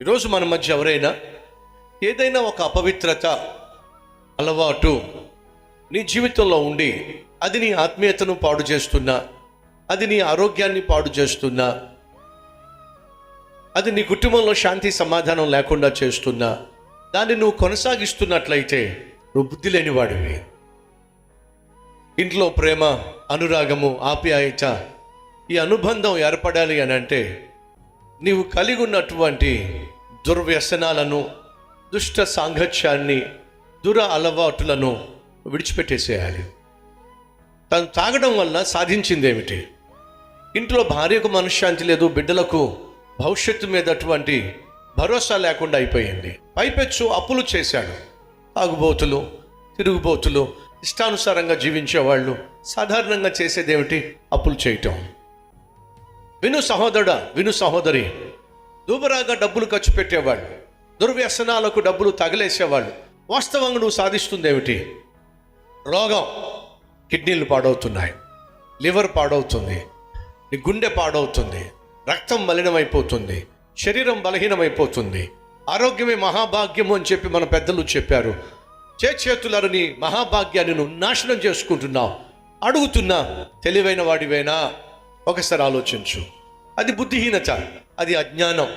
ఈరోజు మన మధ్య ఎవరైనా ఏదైనా ఒక అపవిత్రత అలవాటు నీ జీవితంలో ఉండి అది నీ ఆత్మీయతను పాడు చేస్తున్నా, అది నీ ఆరోగ్యాన్ని పాడు చేస్తున్నా, అది నీ కుటుంబంలో శాంతి సమాధానం లేకుండా చేస్తున్నా, దాన్ని నువ్వు కొనసాగిస్తున్నట్లయితే నువ్వు బుద్ధి లేనివాడివి. ఇంట్లో ప్రేమ, అనురాగము, ఆప్యాయత, ఈ అనుబంధం ఏర్పడాలి అని అంటే నీవు కలిగి ఉన్నటువంటి దుర్వ్యసనాలను, దుష్ట సాంగత్యాన్ని, అలవాటులను విడిచిపెట్టేసేయాలి. తను తాగడం వల్ల సాధించింది ఏమిటి? ఇంట్లో భార్యకు మనశ్శాంతి లేదు, బిడ్డలకు భవిష్యత్తు మీద అటువంటి భరోసా లేకుండా అయిపోయింది. పైపెచ్చు అప్పులు చేశాడు. తాగుబోతులు, తిరుగుబోతులు, ఇష్టానుసారంగా జీవించేవాళ్ళు సాధారణంగా చేసేదేమిటి? అప్పులు చేయటం. విను సహోదరుడా, విను సహోదరి, దూబరాగా డబ్బులు ఖర్చు పెట్టేవాళ్ళు, దుర్వ్యసనాలకు డబ్బులు తగిలేసేవాళ్ళు వాస్తవంగా నువ్వు సాధిస్తుంది ఏమిటి? రోగం. కిడ్నీలు పాడవుతున్నాయి, లివర్ పాడవుతుంది, నీ గుండె పాడవుతుంది, రక్తం మలినమైపోతుంది, శరీరం బలహీనమైపోతుంది. ఆరోగ్యమే మహాభాగ్యము అని చెప్పి మన పెద్దలు చెప్పారు. చేతులను నీ మహాభాగ్యాన్ని నువ్వు నాశనం చేసుకుంటున్నావు. అడుగుతున్నా, తెలివైన వాడివేనా? ఒకసారి ఆలోచించు. అది బుద్ధిహీనత, అది అజ్ఞానం.